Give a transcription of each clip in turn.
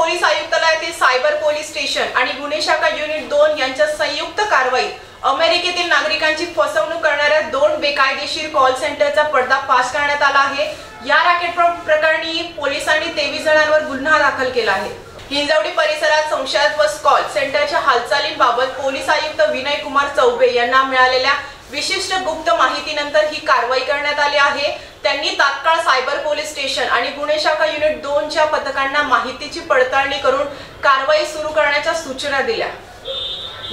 Police आयुक्तालयातील cyber police station आणि गुन्हे शाखा युनिट 2 यांच्या संयुक्त कारवाईत अमेरिकेतील नागरिकांची फसवणूक करणाऱ्या 2 बेकायदेशीर कॉल सेंटरचा पर्दाफाश करण्यात आला आहे। या रॅकेट प्रकरणी पोलिसांनी 23 जणांवर गुन्हा दाखल केला आहे। हिंजवडी परिसरात संशयास्पद कॉल सेंटरच्या हालचालींबाबत पोलीस आयुक्त विनय कुमार चौबे यांना मिळालेल्या विशिष्ट गुप्त माहितीनंतर ही कारवाई करण्यात आली आहे। त्यांनी तात्काळ सायबर पोलीस स्टेशन आणि गुन्हे शाखा युनिट 2 च्या पथकांना माहितीची पडताळणी करून कारवाई सुरू करण्याच्या सूचना दिल्या।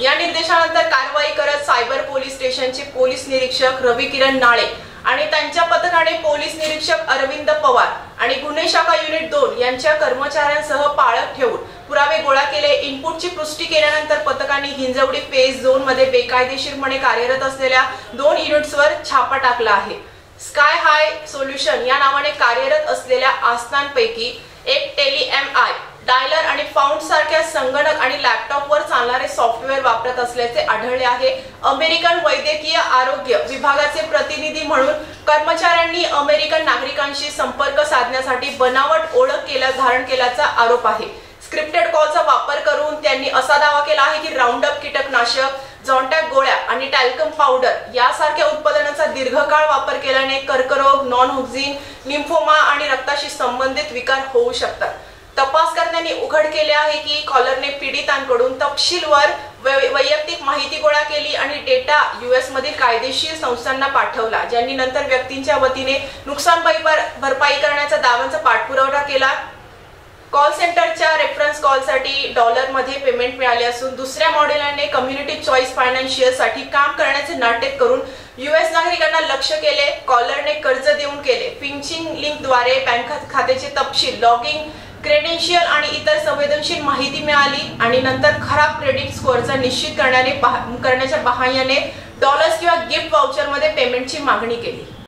या निर्देशानंतर कारवाई करत सायबर पोलीस स्टेशनचे पोलीस निरीक्षक रवी किरण नाळे आणि त्यांच्या पथकाने पोलीस निरीक्षक अरविंद पवार आणि गुन्हे शाखा युनिट 2 यांच्या कर्मचाऱ्यांसह पाळत ठेवून पुरावे गोळा केले। इनपुटची पुष्टी केल्यानंतर पथकाने हिंजवडी फेज झोन मध्ये बेकायदेशीरपणे कार्यरत असलेल्या 2 युनिट्सवर छापा टाकला आहे। स्काय हाय सोल्युशन या नावाने कार्यरत असलेल्या आस्थांपैकी एक टेली-एम-आय डायलर आणि फाउंड सारख्या संगणक आणि लॅपटॉपवर चालणारे सॉफ्टवेअर वापरत असल्याचे आढळले आहे। अमेरिकन वैद्यकीय आरोग्य विभागाचे प्रतिनिधी म्हणून कर्मचाऱ्यांनी अमेरिकन नागरिकांशी संपर्क साधण्यासाठी बनावट ओळख धारण केल्याचा आरोप आहे। स्क्रिप्टेड कॉलचा वापर करून त्यांनी असा दावा केला आहे की राउंडअप कीटकनाशक, झॉन्टॅक गोळ्या आणि टॅल्कम पावडर यासारख्या उत्पादनांचा दीर्घकाळ वापर केल्याने कर्करोग, नॉन-हॉडजिन लिम्फोमा आणि रक्ताशी संबंधित विकार होऊ शकतात। तपासकर्त्यांनी उघड केले आहे की कॉलरने पीडितांकडून तपशीलवार वैयक्तिक माहिती गोळा केली आणि डेटा यूएस मधील कायदेशीर संस्थांना पाठवला, ज्यांनी नंतर व्यक्तींच्या वतीने नुकसान भरपाई करण्याच्या दाव्यांचा पाठपुरावा केला। कॉल सेंटरच्या रेफरन्स कॉलसाठी डॉलरमध्ये पेमेंट मिळाले असून दुसऱ्या मॉडेलने कम्युनिटी चॉईस फायनान्शियल साठी काम करण्याचे नाटक करून यूएस नागरिकांना लक्ष्य केले। कॉलरने कर्ज देऊन केले। फिशिंग लिंकद्वारे बँक खात्याचे तपशील, लॉगिंग क्रेडेन्शियल आणि इतर संवेदनशील माहिती मिळाली आणि नंतर खराब क्रेडिट स्कोअरचा निश्चित करण्याच्या बहाण्याने डॉलर्स किंवा गिफ्ट वाउचरमध्ये पेमेंटची मागणी केली।